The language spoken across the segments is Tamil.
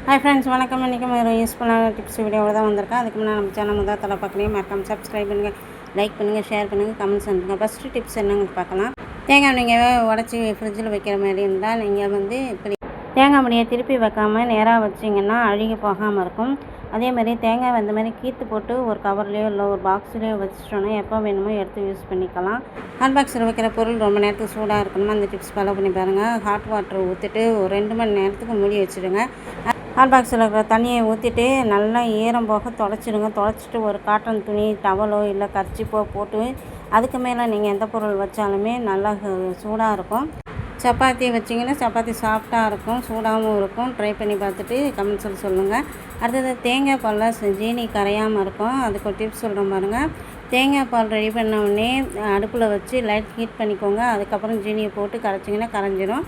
ஹாய் ஃப்ரெண்ட்ஸ், வணக்கம். இன்றைக்கி ஒரு யூஸ்ஃபுல்லான டிப்ஸ் வீடியோவில் தான் வந்திருக்கேன். அதுக்கு முன்னாடி நம்ம சேனல் முதல் தலை பார்க்கலையும் மறக்காம சப்ஸ்கிரைப் பண்ணுங்கள், லைக் பண்ணுங்கள், ஷேர் பண்ணுங்கள், கமெண்ட்ஸ் பண்ணுங்கள். ஃபஸ்ட்டு டிப்ஸ் என்னன்னு பார்க்கலாம். தேங்காய் நீங்கள் உடச்சி ஃப்ரிட்ஜில் வைக்கிற மாதிரி இருந்தால் நீங்கள் இப்படி தேங்காய் மணியை திருப்பி வைக்காமல் நேராக வச்சிங்கன்னா அழுகி போகாமல் இருக்கும். அதேமாதிரி தேங்காய் அந்த மாதிரி கீற்று போட்டு ஒரு கவர்லேயோ இல்லை ஒரு பாக்ஸ்லேயோ வச்சிட்டோன்னா எப்போ வேணுமோ எடுத்து யூஸ் பண்ணிக்கலாம். ஹாட் பாக்ஸில் வைக்கிற பொருள் ரொம்ப நேரத்துக்கு சூடாக இருக்கணும்னா அந்த டிப்ஸ் ஃபாலோ பண்ணி பாருங்கள். ஹாட் வாட்டர் ஊற்றிட்டு ஒரு 2 மணி நேரத்துக்கு மூடி வச்சுடுங்க. ஹாட் பாக்ஸில் இருக்கிற தண்ணியை ஊற்றிட்டு நல்லா ஈரம் போக துடைச்சிடுங்க. துடைச்சிட்டு ஒரு காட்டன் துணி, டவலோ இல்லை கர்ச்சிப்போ போட்டு அதுக்கு மேலே நீங்கள் எந்த பொருள் வச்சாலுமே நல்லா சூடாக இருக்கும். சப்பாத்தி வச்சிங்கன்னா சப்பாத்தி சாஃப்டாக இருக்கும், சூடாகவும் இருக்கும். ட்ரை பண்ணி பார்த்துட்டு கமெண்ட்ஸில் சொல்லுங்கள். அடுத்தது தேங்காய் பாலில் ஜீனி கரையாமல் இருக்கும். அதுக்கு ஒரு டிப்ஸ் சொல்கிறேன் பாருங்கள். தேங்காய் பால் ரெடி பண்ண உடனே அடுப்பில் வச்சு லைட் ஹீட் பண்ணிக்கோங்க. அதுக்கப்புறம் ஜீனியை போட்டு கரைச்சிங்கன்னா கரைஞ்சிரும்.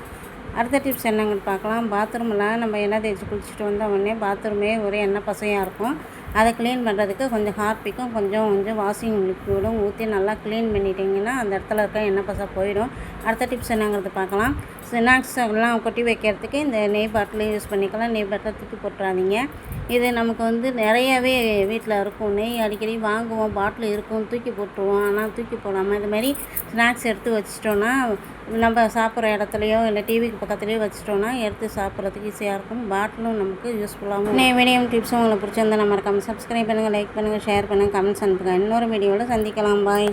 அடுத்த டிப்ஸ் என்னங்கன்னு பார்க்கலாம். பாத்ரூமில் நம்ம எண்ணெய் தேய்ச்சி குளிச்சுட்டு வந்த உடனே பாத்ரூமே ஒரே எண்ணெய் பசையாக இருக்கும். அதை க்ளீன் பண்ணுறதுக்கு கொஞ்சம் ஹார்பிக்கும் கொஞ்சம் வாஷிங் லிக்விடும் ஊற்றி நல்லா க்ளீன் பண்ணிட்டிங்கன்னா அந்த இடத்துல இருக்க எண்ணெய் பசை போயிடும். அடுத்த டிப்ஸ் என்னங்கிறது பார்க்கலாம். ஸ்நாக்ஸ் எல்லாம் கொட்டி வைக்கிறதுக்கு இந்த நெய் பாட்டில் யூஸ் பண்ணிக்கலாம். நெய் பாட்டில் தூக்கி போட்டுறாதீங்க. இது நமக்கு நிறையாவே வீட்டில் இருக்கும். நெய் அடிக்கடி வாங்குவோம், பாட்டில் இருக்கும், தூக்கி போட்டுருவோம். ஆனால் தூக்கி போடாமல் இது மாதிரி ஸ்நாக்ஸ் எடுத்து வச்சிட்டோன்னா நம்ம சாப்பிட்ற இடத்துலையோ இல்லை டிவிக்கு பக்கத்துலேயோ வச்சிட்டோன்னா எடுத்து சாப்பிட்றதுக்கு ஈஸியாக இருக்கும். பாட்டிலும் நமக்கு யூஸ்ஃபுல்லாகவும். வீடியோ டிப்ஸும் உங்களுக்கு பிடிச்சிருந்தா நம்ம மறக்காமல் சப்ஸ்கிரைப் பண்ணுங்கள், லைக் பண்ணுங்கள், ஷேர் பண்ணுங்கள், கமெண்ட்ஸ் அனுப்புங்க. இன்னொரு வீடியோவில் சந்திக்கலாம். பாய்.